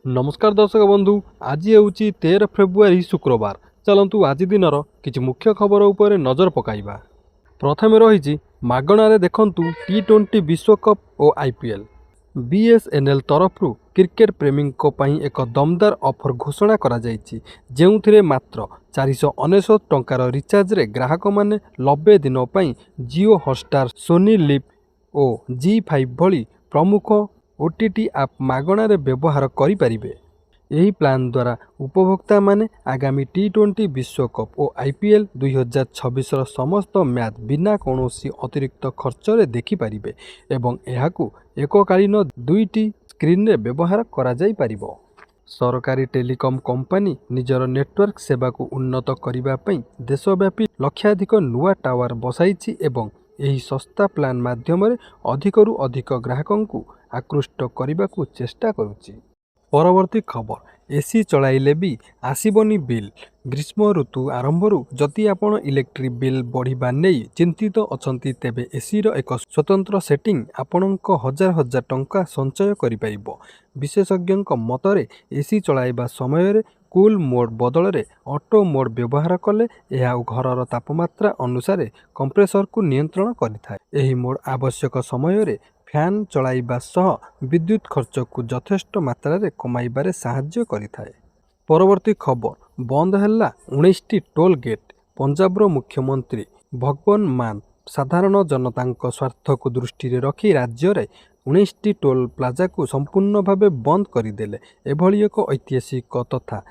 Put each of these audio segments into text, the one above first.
नमस्कार दर्शक बंधु आज ହେଉଛି 13 फेब्रुआरी शुक्रवार। चलतु आज दिनर किछि मुख्य खबर उपरे नजर पकाइबा। प्रथमे रही मागणारे देखंतु T20 विश्वकप और IPL। BSNL तरफरु क्रिकेट प्रेमी एक दमदार ऑफर घोषणा करा जाइछि, जेउथिरे मात्र 499 टंकार रिचार्ज रे ग्राहक माने 90 दिन पई जियो हॉटस्टार, सोनी लिव और G5 भली प्रमुख OTT आप मागणारे व्यवहार करिपारिबे। यही प्लान द्वारा उपभोक्ता माने आगामी T20 विश्वकप और IPL 2026 समस्त मैच बिना कौनसी अतिरिक्त खर्च रे देखि पारिबे एवं एहाकु एककालीन दुईटी स्क्रीन रे व्यवहार करा जाई पारिबो। सरकारी टेलीकॉम कंपनी निजर नेटवर्क सेवा को उन्नत करिबा पई देशव्यापी लक्षाधिक नुआ टावर बसाइछि एवं यही सस्ता प्लान माध्यम अधिकरू अधिक ग्राहकों आकृष्ट करने चेष्टा करुच्ची। परवर्ती खबर एसी चलाइले भी आसबनी बिल। ग्रीष्म ऋतु आरंभरू जदि आपण इलेक्ट्रिक बिल बढ़िबा नहीं चिंतित अछंती तेबे एसी रो एक स्वतंत्र सेटिंग आपणक हजार हजार टंका संचय करिपारिबो। विशेषज्ञों मतरे एसी चलाइबा समय कूल मोड बदल में ऑटो मोड व्यवहार कले यह घरर तापमात्रा अनुसार कंप्रेसर को नियंत्रण करिथाय। एही मोड आवश्यक समय रे फैन चलाइबा सह विद्युत खर्च को यथेष्ट मात्रा रे कमाइबारे साहाय्य करिथाय। परवर्ती खबर बंद हैला 19टी टोल गेट। पंजाब रो मुख्यमंत्री भगवंत मान साधारण जनता स्वार्थ को दृष्टि रे रखी राज्य रे 19टी टोल प्लाजा को संपूर्ण भावे बंद करदेले। एभली एक ऐतिहासिक तथा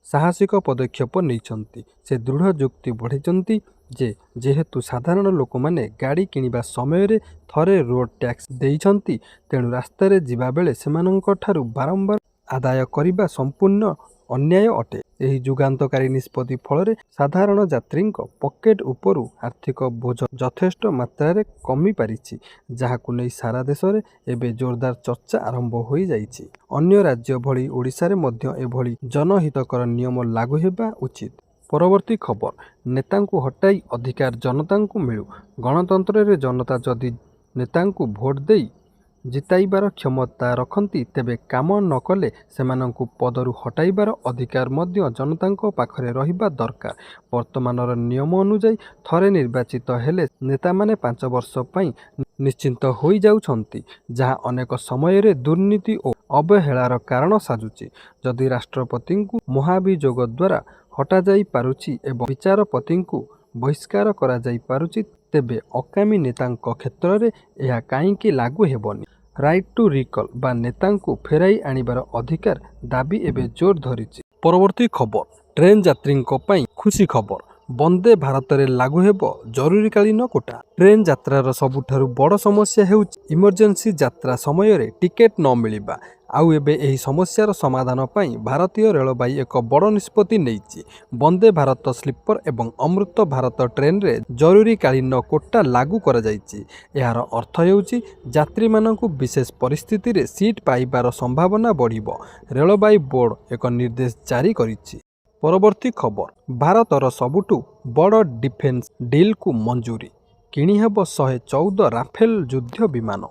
साहसिक पदक्षेप नहीं। से दृढ़ युक्ति बढ़ाई जे जेहेतु साधारण लोक माने गाड़ी किनिबा समय रे थरे रोड टैक्स देइछंती, तेणु रास्ता रे जिबा बेले सेमानंक ठारू बारंबार आदाय करिबा संपूर्ण अन्याय अटे। एही जुगान्तकारी निष्पत्ति फल साधारण यात्री पकेट उपरू आर्थिक बोझ यथेष्ट मात्रा रे कमी पारिछि, जहाकु नै सारा देश रे एबे जोरदार चर्चा आरंभ हो जाइछि। अन्य राज्य भली ओडिशा रे मध्य एभली जनहितकर नियम लागू हेबा उचित। परवर्ती खबर नेता को हटाई अधिकार जनता को मिलू। गणतंत्र रे जनता जदि नेता को भोट देई जिताइबार क्षमता रखती तेबे काम न कले सेमानंकु पदरु हटाइबार अधिकार मध्य जनता पाखरे रहिबा दरकार। वर्तमान नियम अनुଯାयी थरे निर्वाचित हेले नेता माने 5 वर्ष पई निश्चिंत होई जाउछंती, जहाँ अनेक समय रे दुर्नीति और अवहेलार कारण साजुची। जदि राष्ट्रपति को महाभियोग द्वारा हटा जाई पारुची एवं विचारपति को बहिष्कार करा जाई पारुची, तेबे अकामी नेता क्षेत्र में यह कहीं लागू हेबनी। राइट टू रिकॉल बा नेता को फेराई आनिबार अधिकार दाबी एबे जोर धरिची। परवर्ती खबर ट्रेन यात्री खुशी खबर। वंदे भारत रे लागू हेबो जरूरीकालीन कोटा। ट्रेन यात्रार सबुठारु बड़ समस्या हेउची इमरजेंसी यात्रा समय रे टिकेट न मिलिबा। आउ एबे एही समस्यार समाधान पई भारतीय रेलबाई एक बड़ निष्पत्ति नेइची। वंदे भारत स्लीपर एवं अमृत भारत ट्रेन रे जरूरीकालीन कोटा लागू करा जाइची। यार अर्थ हेउची यात्री मानकु विशेष परिस्थिति रे सीट पाइबार संभावना बढ़िबो। रेलबाई बोर्ड एक निर्देश जारी करिछि। परवर्ती खबर भारतर सबुठु बड़ डिफेन्स डील को मंजूरी। किणीहेब 114 राफेल युद्ध विमान।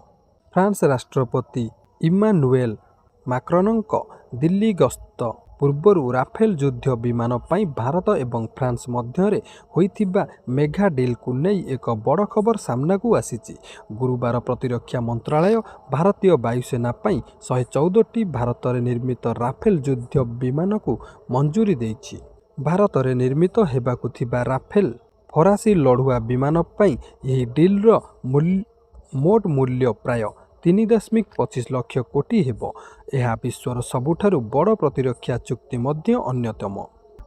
फ्रांस राष्ट्रपति इमानुएल माक्रोनक दिल्ली गस्त पूर्वरु राफेल युद्ध विमान पाई भारत एवं फ्रांस मध्य होइथिबा मेगा डील को नहीं एक बड़ खबर सामना को आसीची। गुरुवार प्रतिरक्षा मंत्रालय भारतीय वायुसेना पाई 114टी भारत रे निर्मित राफेल युद्ध विमान को मंजूरी देइछि। भारत रे निर्मित हेबाकु थिबा राफेल फरासी लड़ुआ विमान पाई यही डील रो मोट मूल्य प्राय 3.25 लाख कोटी हेबो। यह विश्वर सबुठारु बड़ प्रतिरक्षा चुक्ति मध्य अन्यतम।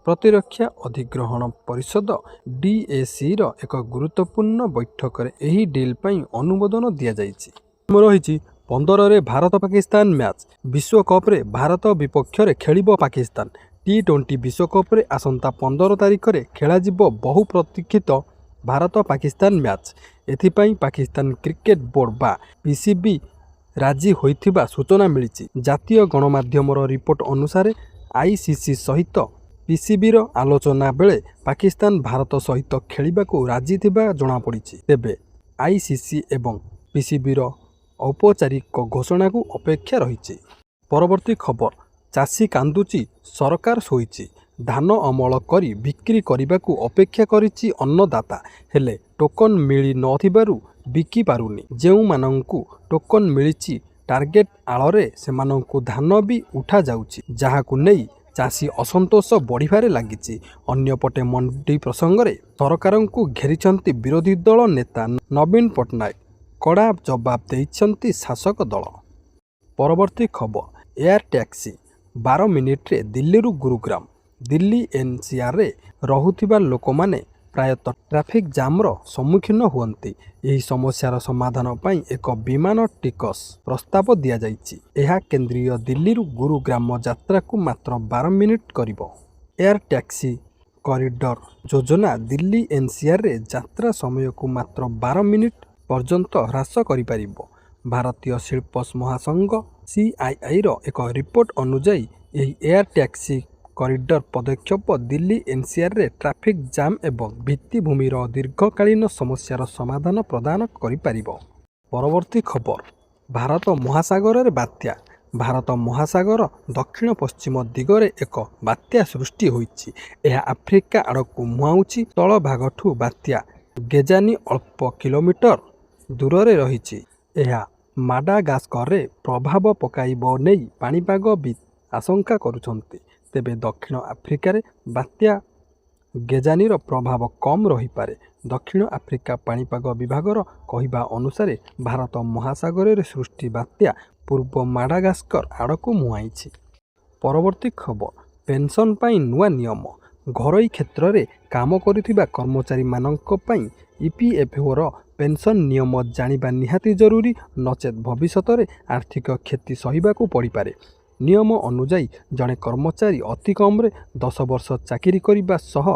प्रतिरक्षा अधिग्रहण परिषद DAC रो एक गुरुत्वपूर्ण बैठक रे एही डील पई अनुमोदन दिया जाइछि। रही 15 रे भारत पाकिस्तान मैच। विश्वकप रे भारत विपक्ष रे खेलिबो पाकिस्तान। T20 विश्वकप रे आसंता 15 तारिख रे खेला जिवो बहु प्रतीक्षित भारत पाकिस्तान मैच। एथिपाई पाकिस्तान क्रिकेट बोर्ड बा PCB राजी होइथिबा सूचना मिलिछि। जातीय गणमाध्यम रिपोर्ट अनुसार ICC सहित PCB रो आलोचना बेले पाकिस्तान भारत सहित खेलिबा को राजी थिबा जणा पड़िछि। तेबे ICC एवं PCB रो औपचारिक घोषणा को अपेक्षा रहिछि। परवर्ती खबर ଚାଷୀ କାନ୍ଦୁଛି, ସରକାର ଶୋଇଛି। ଧାନ ଅମଳ କରି ବିକ୍ରି କରିବାକୁ ଅପେକ୍ଷା କରିଛି ଅନ୍ନଦାତା। ହେଲେ ଟୋକନ ମିଳି ନଥିବାରୁ ବିକି ପାରୁନି। ଯେଉଁମାନଙ୍କୁ ଟୋକନ ମିଳିଛି ଟାର୍ଗେଟ ଆଳରେ ସେମାନଙ୍କୁ ଧାନ ବି ଉଠାଯାଉଛି, ଯାହାକୁ ନେଇ ଚାଷୀ ଅସନ୍ତୋଷ ବଢ଼ିବାରେ ଲାଗିଛି। ଅନ୍ୟପଟେ ମଣ୍ଡି ପ୍ରସଙ୍ଗରେ ସରକାରଙ୍କୁ ଘେରିଛନ୍ତି ବିରୋଧୀ ଦଳ ନେତା ନବୀନ ପଟ୍ଟନାୟକ। କଡ଼ା ଜବାବ ଦେଇଛନ୍ତି ଶାସକ ଦଳ। ପରବର୍ତ୍ତୀ ଖବର, ଏୟାର ଟ୍ୟାକ୍ସି 12 ମିନିଟରେ ଦିଲ୍ଲୀରୁ ଗୁରୁଗ୍ରାମ। ଦିଲ୍ଲୀ ଏନ୍ସିଆରରେ ରହୁଥିବା ଲୋକମାନେ ପ୍ରାୟତଃ ଟ୍ରାଫିକ୍ ଜାମ୍ର ସମ୍ମୁଖୀନ ହୁଅନ୍ତି। ଏହି ସମସ୍ୟାର ସମାଧାନ ପାଇଁ ଏକ ବିମାନ ଟିକସ ପ୍ରସ୍ତାବ ଦିଆଯାଇଛି। ଏହା କେନ୍ଦ୍ରୀୟ ଦିଲ୍ଲୀରୁ ଗୁରୁଗ୍ରାମ ଯାତ୍ରାକୁ ମାତ୍ର 12 ମିନିଟ କରିବ। ଏୟାର ଟ୍ୟାକ୍ସି କରିଡର ଯୋଜନା ଦିଲ୍ଲୀ ଏନ୍ସିଆରରେ ଯାତ୍ରା ସମୟକୁ ମାତ୍ର 12 ମିନିଟ ପର୍ଯ୍ୟନ୍ତ ହ୍ରାସ କରିପାରିବ। ଭାରତୀୟ ଶିଳ୍ପ ମହାସଂଘ CIIର ଏକ ରିପୋର୍ଟ ଅନୁଯାୟୀ ଏହି ଏୟାର ଟ୍ୟାକ୍ସି କରିଡର ପଦକ୍ଷେପ ଦିଲ୍ଲୀ ଏନ୍ସିଆରରେ ଟ୍ରାଫିକ୍ ଜାମ୍ ଏବଂ ଭିତ୍ତିଭୂମିର ଦୀର୍ଘକାଳୀନ ସମସ୍ୟାର ସମାଧାନ ପ୍ରଦାନ କରିପାରିବ। ପରବର୍ତ୍ତୀ ଖବର, ଭାରତ ମହାସାଗରରେ ବାତ୍ୟା। ଭାରତ ମହାସାଗର ଦକ୍ଷିଣ ପଶ୍ଚିମ ଦିଗରେ ଏକ ବାତ୍ୟା ସୃଷ୍ଟି ହୋଇଛି। ଏହା ଆଫ୍ରିକା ଆଡ଼କୁ ମୁହାଁଉଛି। ସ୍ଥଳଭାଗଠୁ ବାତ୍ୟା ଗେଜାନି ଅଳ୍ପ କିଲୋମିଟର ଦୂରରେ ରହିଛି। ଏହା ମାଡାଗାସ୍କରରେ ପ୍ରଭାବ ପକାଇବ ନେଇ ପାଣିପାଗବିତ୍ ଆଶଙ୍କା କରୁଛନ୍ତି। ତେବେ ଦକ୍ଷିଣ ଆଫ୍ରିକାରେ ବାତ୍ୟା ଗେଜାନିର ପ୍ରଭାବ କମ୍ ରହିପାରେ। ଦକ୍ଷିଣ ଆଫ୍ରିକା ପାଣିପାଗ ବିଭାଗର କହିବା ଅନୁସାରେ ଭାରତ ମହାସାଗରରେ ସୃଷ୍ଟି ବାତ୍ୟା ପୂର୍ବ ମାଡାଗାସ୍କର ଆଡ଼କୁ ମୁହାଁଇଛି। ପରବର୍ତ୍ତୀ ଖବର, ପେନ୍ସନ ପାଇଁ ନୂଆ ନିୟମ। ଘରୋଇ କ୍ଷେତ୍ରରେ କାମ କରୁଥିବା କର୍ମଚାରୀମାନଙ୍କ ପାଇଁ EPFOର ପେନ୍ସନ ନିୟମ ଜାଣିବା ନିହାତି ଜରୁରୀ, ନଚେତ୍ ଭବିଷ୍ୟତରେ ଆର୍ଥିକ କ୍ଷତି ସହିବାକୁ ପଡ଼ିପାରେ। ନିୟମ ଅନୁଯାୟୀ ଜଣେ କର୍ମଚାରୀ ଅତି କମ୍ରେ 10 ବର୍ଷ ଚାକିରି କରିବା ସହ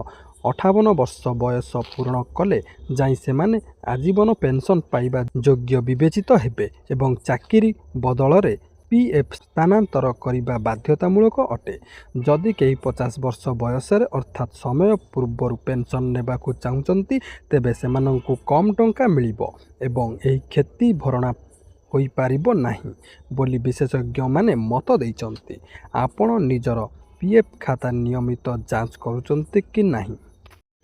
58 ବର୍ଷ ବୟସ ପୂରଣ କଲେ ଯାଇ ସେମାନେ ଆଜୀବନ ପେନ୍ସନ ପାଇବା ଯୋଗ୍ୟ ବିବେଚିତ ହେବେ ଏବଂ ଚାକିରି ବଦଳରେ PF ସ୍ଥାନାନ୍ତର କରିବା ବାଧ୍ୟତାମୂଳକ ଅଟେ। ଯଦି କେହି 50 ବର୍ଷ ବୟସରେ ଅର୍ଥାତ୍ ସମୟ ପୂର୍ବରୁ ପେନ୍ସନ ନେବାକୁ ଚାହୁଁଛନ୍ତି, ତେବେ ସେମାନଙ୍କୁ କମ୍ ଟଙ୍କା ମିଳିବ ଏବଂ ଏହି କ୍ଷତି ଭରଣା ହୋଇପାରିବ ନାହିଁ ବୋଲି ବିଶେଷଜ୍ଞମାନେ ମତ ଦେଇଛନ୍ତି। ଆପଣ ନିଜର PF ଖାତା ନିୟମିତ ଯାଞ୍ଚ କରୁଛନ୍ତି କି ନାହିଁ?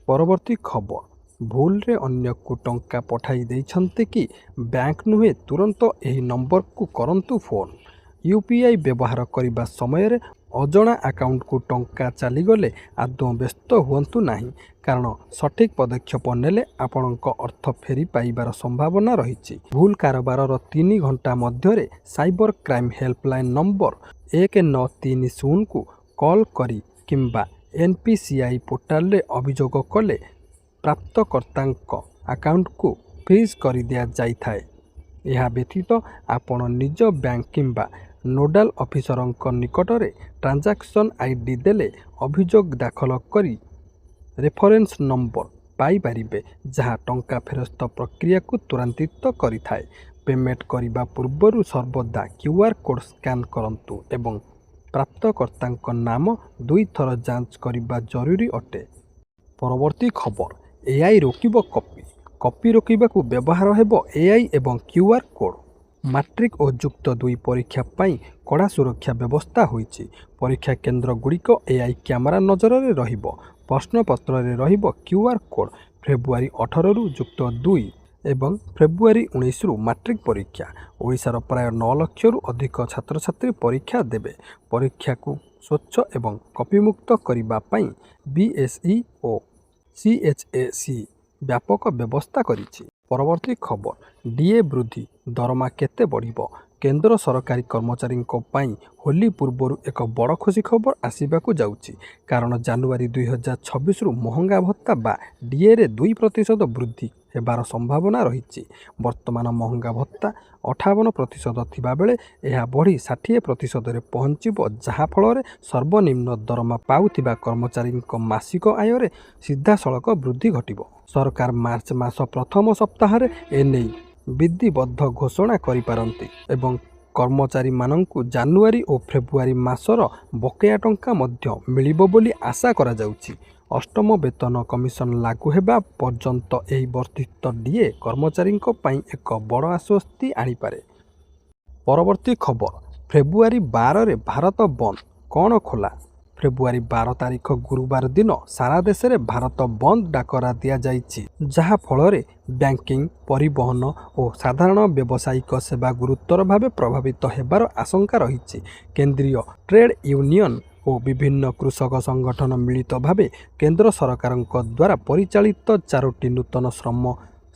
ପରବର୍ତ୍ତୀ ଖବର, ଭୁଲରେ ଅନ୍ୟକୁ ଟଙ୍କା ପଠାଇ ଦେଇଛନ୍ତି କି? ବ୍ୟାଙ୍କ ନୁହେଁ, ତୁରନ୍ତ ଏହି ନମ୍ବରକୁ କରନ୍ତୁ ଫୋନ୍। UPI ବ୍ୟବହାର କରିବା ସମୟରେ ଅଜଣା ଆକାଉଣ୍ଟକୁ ଟଙ୍କା ଚାଲିଗଲେ ଆଦୌ ବ୍ୟସ୍ତ ହୁଅନ୍ତୁ ନାହିଁ, କାରଣ ସଠିକ୍ ପଦକ୍ଷେପ ନେଲେ ଆପଣଙ୍କ ଅର୍ଥ ଫେରି ପାଇବାର ସମ୍ଭାବନା ରହିଛି। ଭୁଲ କାରବାରର 3 ଘଣ୍ଟା ମଧ୍ୟରେ ସାଇବର କ୍ରାଇମ୍ ହେଲ୍ପଲାଇନ୍ ନମ୍ବର 1930କୁ କଲ୍ କରି କିମ୍ବା NPCI ପୋର୍ଟାଲରେ ଅଭିଯୋଗ କଲେ ପ୍ରାପ୍ତକର୍ତ୍ତାଙ୍କ ଆକାଉଣ୍ଟକୁ ଫ୍ରିଜ୍ କରିଦିଆଯାଇଥାଏ। ଏହା ବ୍ୟତୀତ ଆପଣ ନିଜ ବ୍ୟାଙ୍କ କିମ୍ବା ନୋଡାଲ ଅଫିସରଙ୍କ ନିକଟରେ ଟ୍ରାଞ୍ଜାକ୍ସନ ID ଦେଲେ ଅଭିଯୋଗ ଦାଖଲ କରି ରେଫରେନ୍ସ ନମ୍ବର ପାଇପାରିବେ, ଯାହା ଟଙ୍କା ଫେରସ୍ତ ପ୍ରକ୍ରିୟାକୁ ତ୍ୱରାନ୍ୱିତ କରିଥାଏ। ପେମେଣ୍ଟ କରିବା ପୂର୍ବରୁ ସର୍ବଦା QR କୋଡ୍ ସ୍କାନ୍ କରନ୍ତୁ ଏବଂ ପ୍ରାପ୍ତକର୍ତ୍ତାଙ୍କ ନାମ 2 ଥର ଯାଞ୍ଚ କରିବା ଜରୁରୀ ଅଟେ। ପରବର୍ତ୍ତୀ ଖବର, AI ରୋକିବ କପି। କପି ରୋକିବାକୁ ବ୍ୟବହାର ହେବ AI ଏବଂ QR କୋଡ୍। ମାଟ୍ରିକ ଓ ଯୁକ୍ତ 2 ପରୀକ୍ଷା ପାଇଁ କଡ଼ା ସୁରକ୍ଷା ବ୍ୟବସ୍ଥା ହୋଇଛି। ପରୀକ୍ଷା କେନ୍ଦ୍ରଗୁଡ଼ିକ AI କ୍ୟାମେରା ନଜରରେ ରହିବ। ପ୍ରଶ୍ନପତ୍ରରେ ରହିବ QR କୋଡ୍। ଫେବୃଆରୀ 18ରୁ ଯୁକ୍ତ 2 ଏବଂ ଫେବୃଆରୀ 19ରୁ ମାଟ୍ରିକ ପରୀକ୍ଷା। ଓଡ଼ିଶାର ପ୍ରାୟ 9 ଲକ୍ଷରୁ ଅଧିକ ଛାତ୍ରଛାତ୍ରୀ ପରୀକ୍ଷା ଦେବେ। ପରୀକ୍ଷାକୁ ସ୍ୱଚ୍ଛ ଏବଂ କପିମୁକ୍ତ କରିବା ପାଇଁ BSE ଓ CHAC ବ୍ୟାପକ ବ୍ୟବସ୍ଥା କରିଛି। ପରବର୍ତ୍ତୀ ଖବର, DA ବୃଦ୍ଧି, ଦରମା କେତେ ବଢ଼ିବ? କେନ୍ଦ୍ର ସରକାରୀ କର୍ମଚାରୀଙ୍କ ପାଇଁ ହୋଲି ପୂର୍ବରୁ ଏକ ବଡ଼ ଖୁସି ଖବର ଆସିବାକୁ ଯାଉଛି, କାରଣ ଜାନୁଆରୀ 2026ରୁ ମହଙ୍ଗା ଭତ୍ତା ବା DAରେ 2% ବୃଦ୍ଧି ହେବାର ସମ୍ଭାବନା ରହିଛି। ବର୍ତ୍ତମାନ ମହଙ୍ଗା ଭତ୍ତା 58% ଥିବାବେଳେ ଏହା ବଢ଼ି 60%ରେ ପହଞ୍ଚିବ, ଯାହାଫଳରେ ସର୍ବନିମ୍ନ ଦରମା ପାଉଥିବା କର୍ମଚାରୀଙ୍କ ମାସିକ ଆୟରେ ସିଧାସଳଖ ବୃଦ୍ଧି ଘଟିବ। ସରକାର ମାର୍ଚ୍ଚ ମାସ ପ୍ରଥମ ସପ୍ତାହରେ ଏନେଇ ବିଧିବଦ୍ଧ ଘୋଷଣା କରିପାରନ୍ତି ଏବଂ କର୍ମଚାରୀମାନଙ୍କୁ ଜାନୁଆରୀ ଓ ଫେବୃଆରୀ ମାସର ବକେୟା ଟଙ୍କା ମଧ୍ୟ ମିଳିବ ବୋଲି ଆଶା କରାଯାଉଛି। ଅଷ୍ଟମ ବେତନ କମିଶନ ଲାଗୁ ହେବା ପର୍ଯ୍ୟନ୍ତ ଏହି ବର୍ଦ୍ଧିତ DA କର୍ମଚାରୀଙ୍କ ପାଇଁ ଏକ ବଡ଼ ଆଶ୍ୱସ୍ତି ଆଣିପାରେ। ପରବର୍ତ୍ତୀ ଖବର, ଫେବୃଆରୀ 12ରେ ଭାରତ ବନ୍ଦ। କ'ଣ ଖୋଲା? ଫେବୃଆରୀ 12 ତାରିଖ ଗୁରୁବାର ଦିନ ସାରା ଦେଶରେ ଭାରତ ବନ୍ଦ ଡାକରା ଦିଆଯାଇଛି, ଯାହା ଫଳରେ ବ୍ୟାଙ୍କିଂ, ପରିବହନ ଓ ସାଧାରଣ ବ୍ୟବସାୟିକ ସେବା ଗୁରୁତର ଭାବେ ପ୍ରଭାବିତ ହେବାର ଆଶଙ୍କା ରହିଛି। କେନ୍ଦ୍ରୀୟ ଟ୍ରେଡ୍ ୟୁନିୟନ ଓ ବିଭିନ୍ନ କୃଷକ ସଂଗଠନ ମିଳିତ ଭାବେ କେନ୍ଦ୍ର ସରକାରଙ୍କ ଦ୍ୱାରା ପରିଚାଳିତ 4ଟି ନୂତନ ଶ୍ରମ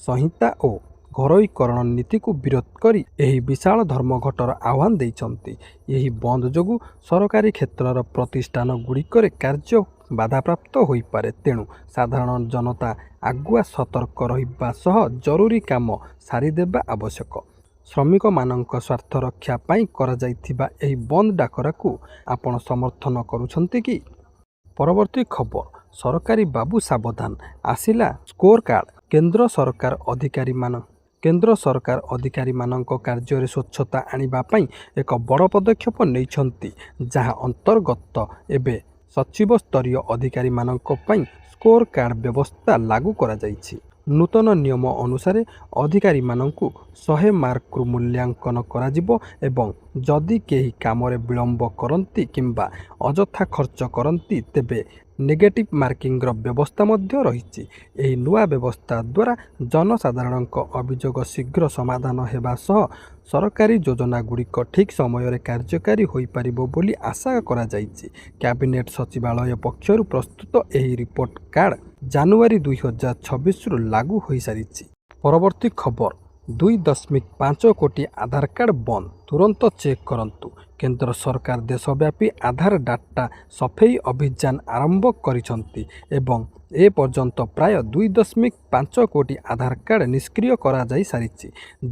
ସଂହିତା ଓ ଘରୋଇକରଣ ନୀତିକୁ ବିରୋଧ କରି ଏହି ବିଶାଳ ଧର୍ମଘଟର ଆହ୍ୱାନ ଦେଇଛନ୍ତି। ଏହି ବନ୍ଦ ଯୋଗୁଁ ସରକାରୀ କ୍ଷେତ୍ରର ପ୍ରତିଷ୍ଠାନଗୁଡ଼ିକରେ କାର୍ଯ୍ୟ ବାଧାପ୍ରାପ୍ତ ହୋଇପାରେ। ତେଣୁ ସାଧାରଣ ଜନତା ଆଗୁଆ ସତର୍କ ରହିବା ସହ ଜରୁରୀ କାମ ସାରିଦେବା ଆବଶ୍ୟକ। ଶ୍ରମିକମାନଙ୍କ ସ୍ୱାର୍ଥ ରକ୍ଷା ପାଇଁ କରାଯାଇଥିବା ଏହି ବନ୍ଦ ଡାକରାକୁ ଆପଣ ସମର୍ଥନ କରୁଛନ୍ତି କି? ପରବର୍ତ୍ତୀ ଖବର, ସରକାରୀ ବାବୁ ସାବଧାନ, ଆସିଲା ସ୍କୋର କାର୍ଡ଼। କେନ୍ଦ୍ର ସରକାର ଅଧିକାରୀମାନଙ୍କ କାର୍ଯ୍ୟରେ ସ୍ୱଚ୍ଛତା ଆଣିବା ପାଇଁ ଏକ ବଡ଼ ପଦକ୍ଷେପ ନେଇଛନ୍ତି, ଯାହା ଅନ୍ତର୍ଗତ ଏବେ ସଚିବ ସ୍ତରୀୟ ଅଧିକାରୀମାନଙ୍କ ପାଇଁ ସ୍କୋର କାର୍ଡ଼ ବ୍ୟବସ୍ଥା ଲାଗୁ କରାଯାଇଛି। ନୂତନ ନିୟମ ଅନୁସାରେ ଅଧିକାରୀମାନଙ୍କୁ 100 ମାର୍କରୁ ମୂଲ୍ୟାଙ୍କନ କରାଯିବ ଏବଂ ଯଦି କେହି କାମରେ ବିଳମ୍ବ କରନ୍ତି କିମ୍ବା ଅଯଥା ଖର୍ଚ୍ଚ କରନ୍ତି ତେବେ ନେଗେଟିଭ୍ ମାର୍କିଂର ବ୍ୟବସ୍ଥା ମଧ୍ୟ ରହିଛି। ଏହି ନୂଆ ବ୍ୟବସ୍ଥା ଦ୍ୱାରା ଜନସାଧାରଣଙ୍କ ଅଭିଯୋଗ ଶୀଘ୍ର ସମାଧାନ ହେବା ସହ ସରକାରୀ ଯୋଜନାଗୁଡ଼ିକ ଠିକ୍ ସମୟରେ କାର୍ଯ୍ୟକାରୀ ହୋଇପାରିବ ବୋଲି ଆଶା କରାଯାଇଛି। କ୍ୟାବିନେଟ୍ ସଚିବାଳୟ ପକ୍ଷରୁ ପ୍ରସ୍ତୁତ ଏହି ରିପୋର୍ଟ କାର୍ଡ଼ ଜାନୁଆରୀ 2026ରୁ ଲାଗୁ ହୋଇସାରିଛି। ପରବର୍ତ୍ତୀ ଖବର, 2.5 କୋଟି ଆଧାର କାର୍ଡ଼ ବନ୍ଦ, ତୁରନ୍ତ ଚେକ୍ କରନ୍ତୁ। କେନ୍ଦ୍ର ସରକାର ଦେଶବ୍ୟାପୀ ଆଧାର ଡାଟା ସଫେଇ ଅଭିଯାନ ଆରମ୍ଭ କରିଛନ୍ତି ଏବଂ ଏ ପର୍ଯ୍ୟନ୍ତ ପ୍ରାୟ 2.5 କୋଟି ଆଧାର କାର୍ଡ଼ ନିଷ୍କ୍ରିୟ କରାଯାଇ ସାରିଛି,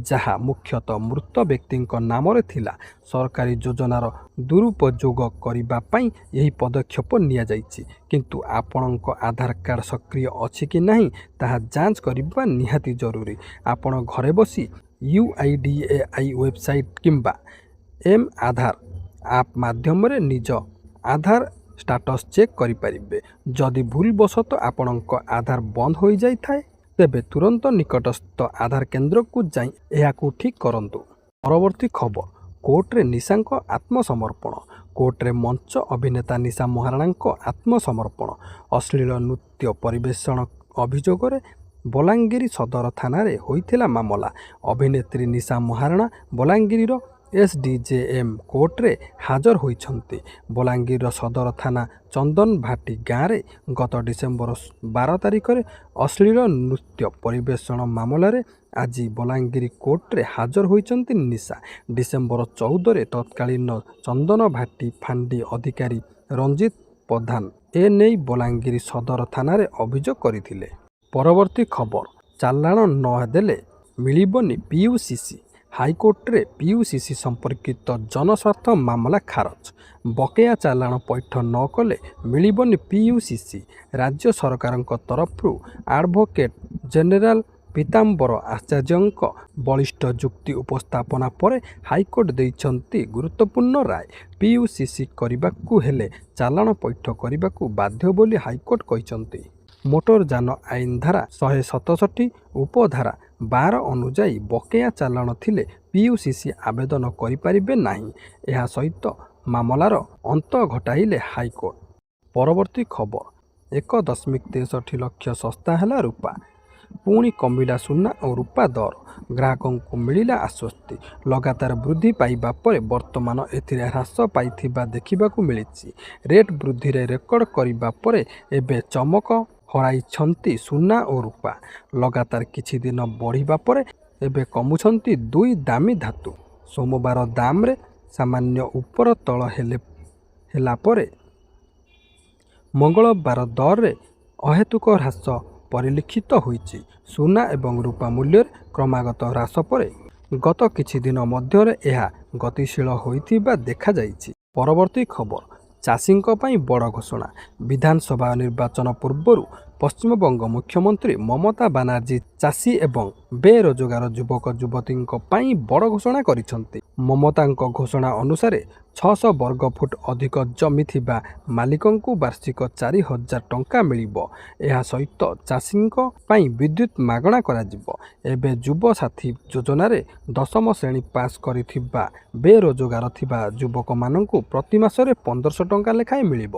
ଯାହା ମୁଖ୍ୟତଃ ମୃତ ବ୍ୟକ୍ତିଙ୍କ ନାମରେ ଥିଲା। ସରକାରୀ ଯୋଜନାର ଦୁରୁପଯୋଗ କରିବା ପାଇଁ ଏହି ପଦକ୍ଷେପ ନିଆଯାଇଛି, କିନ୍ତୁ ଆପଣଙ୍କ ଆଧାର କାର୍ଡ଼ ସକ୍ରିୟ ଅଛି କି ନାହିଁ ତାହା ଯାଞ୍ଚ କରିବା ନିହାତି ଜରୁରୀ। ଆପଣ ଘରେ ବସି UIDAI ୱେବସାଇଟ୍ କିମ୍ବା M-ଆଧାର ଆପ୍ ମାଧ୍ୟମରେ ନିଜ ଆଧାର ଷ୍ଟାଟସ୍ ଚେକ୍ କରିପାରିବେ। ଯଦି ଭୁଲବଶତଃ ଆପଣଙ୍କ ଆଧାର ବନ୍ଦ ହୋଇଯାଇଥାଏ, ତେବେ ତୁରନ୍ତ ନିକଟସ୍ଥ ଆଧାର କେନ୍ଦ୍ରକୁ ଯାଇ ଏହାକୁ ଠିକ୍ କରନ୍ତୁ। ପରବର୍ତ୍ତୀ ଖବର, କୋର୍ଟରେ ନିଶାଙ୍କ ଆତ୍ମସମର୍ପଣ। କୋର୍ଟରେ ମଞ୍ଚ ଅଭିନେତା ନିଶା ମହାରଣାଙ୍କ ଆତ୍ମସମର୍ପଣ। ଅଶ୍ଳୀଳ ନୃତ୍ୟ ପରିବେଷଣ ଅଭିଯୋଗରେ ବଲାଙ୍ଗୀର ସଦର ଥାନାରେ ହୋଇଥିଲା ମାମଲା। ଅଭିନେତ୍ରୀ ନିଶା ମହାରଣା ବଲାଙ୍ଗୀରର SDJM କୋର୍ଟରେ ହାଜର ହୋଇଛନ୍ତି। ବଲାଙ୍ଗୀରର ସଦର ଥାନା ଚନ୍ଦନଭାଟି ଗାଁରେ ଗତ ଡିସେମ୍ବର 12 ତାରିଖରେ ଅଶ୍ଳୀଳ ନୃତ୍ୟ ପରିବେଷଣ ମାମଲାରେ ଆଜି ବଲାଙ୍ଗୀର କୋର୍ଟରେ ହାଜର ହୋଇଛନ୍ତି ନିଶା। ଡିସେମ୍ବର 14ରେ ତତ୍କାଳୀନ ଚନ୍ଦନଭାଟି ଫାଣ୍ଡି ଅଧିକାରୀ ରଞ୍ଜିତ ପ୍ରଧାନ ଏନେଇ ବଲାଙ୍ଗୀର ସଦର ଥାନାରେ ଅଭିଯୋଗ କରିଥିଲେ। ପରବର୍ତ୍ତୀ ଖବର, ଚାଲାଣ ନ ଦେଲେ ମିଳିବନି PUCC। ହାଇକୋର୍ଟରେ PUCC ସମ୍ପର୍କିତ ଜନସ୍ୱାର୍ଥ ମାମଲା ଖାରଜ। ବକେୟା ଚାଲାଣ ପୈଠ ନ କଲେ ମିଳିବନି PUCC। ରାଜ୍ୟ ସରକାରଙ୍କ ତରଫରୁ ଆଡଭୋକେଟ୍ ଜେନେରାଲ ପୀତାମ୍ବର ଆଚାର୍ଯ୍ୟଙ୍କ ବଳିଷ୍ଠ ଯୁକ୍ତି ଉପସ୍ଥାପନା ପରେ ହାଇକୋର୍ଟ ଦେଇଛନ୍ତି ଗୁରୁତ୍ୱପୂର୍ଣ୍ଣ ରାୟ। PUCC କରିବାକୁ ହେଲେ ଚାଲାଣ ପୈଠ କରିବାକୁ ବାଧ୍ୟ ବୋଲି ହାଇକୋର୍ଟ କହିଛନ୍ତି। ମୋଟର ଯାନ ଆଇନ ଧାରା 167 ଉପଧାରା 12 ଅନୁଯାୟୀ ବକେୟା ଚାଲାଣ ଥିଲେ PUCC ଆବେଦନ କରିପାରିବେ ନାହିଁ। ଏହା ସହିତ ମାମଲାର ଅନ୍ତ ଘଟାଇଲେ ହାଇକୋର୍ଟ। ପରବର୍ତ୍ତୀ ଖବର, 1.63 ଲକ୍ଷ ଶସ୍ତା ହେଲା ରୂପା। ପୁଣି କମିଲା ସୁନା ଓ ରୂପା ଦର, ଗ୍ରାହକଙ୍କୁ ମିଳିଲା ଆଶ୍ୱସ୍ତି। ଲଗାତାର ବୃଦ୍ଧି ପାଇବା ପରେ ବର୍ତ୍ତମାନ ଏଥିରେ ହ୍ରାସ ପାଇଥିବା ଦେଖିବାକୁ ମିଳିଛି। ରେଟ୍ ବୃଦ୍ଧିରେ ରେକର୍ଡ କରିବା ପରେ ଏବେ ଚମକ ହରାଇଛନ୍ତି ସୁନା ଓ ରୂପା। ଲଗାତାର କିଛି ଦିନ ବଢ଼ିବା ପରେ ଏବେ କମୁଛନ୍ତି ଦୁଇ ଦାମୀ ଧାତୁ। ସୋମବାର ଦାମରେ ସାମାନ୍ୟ ଉପର ତଳ ହେଲା ପରେ ମଙ୍ଗଳବାର ଦରରେ ଅହେତୁକ ହ୍ରାସ ପରିଲକ୍ଷିତ ହୋଇଛି। ସୁନା ଏବଂ ରୂପା ମୂଲ୍ୟରେ କ୍ରମାଗତ ହ୍ରାସ ପରେ ଗତ କିଛି ଦିନ ମଧ୍ୟରେ ଏହା ଗତିଶୀଳ ହୋଇଥିବା ଦେଖାଯାଇଛି। ପରବର୍ତ୍ତୀ ଖବର, ଚାଷୀଙ୍କ ପାଇଁ ବଡ଼ ଘୋଷଣା। ବିଧାନସଭା ନିର୍ବାଚନ ପୂର୍ବରୁ ପଶ୍ଚିମବଙ୍ଗ ମୁଖ୍ୟମନ୍ତ୍ରୀ ମମତା ବାନାର୍ଜୀ ଚାଷୀ ଏବଂ ବେରୋଜଗାର ଯୁବକ ଯୁବତୀଙ୍କ ପାଇଁ ବଡ଼ ଘୋଷଣା କରିଛନ୍ତି। ମମତାଙ୍କ ଘୋଷଣା ଅନୁସାରେ 600 ବର୍ଗ ଫୁଟ ଅଧିକ ଜମି ଥିବା ମାଲିକଙ୍କୁ ବାର୍ଷିକ 4,000 ଟଙ୍କା ମିଳିବ। ଏହା ସହିତ ଚାଷୀଙ୍କ ପାଇଁ ବିଦ୍ୟୁତ ମାଗଣା କରାଯିବ। ଏବେ ଯୁବ ସାଥୀ ଯୋଜନାରେ 10ମ ଶ୍ରେଣୀ ପାସ୍ କରିଥିବା ବେରୋଜଗାର ଥିବା ଯୁବକମାନଙ୍କୁ ପ୍ରତି ମାସରେ 1,500 ଟଙ୍କା ଲେଖାଏଁ ମିଳିବ।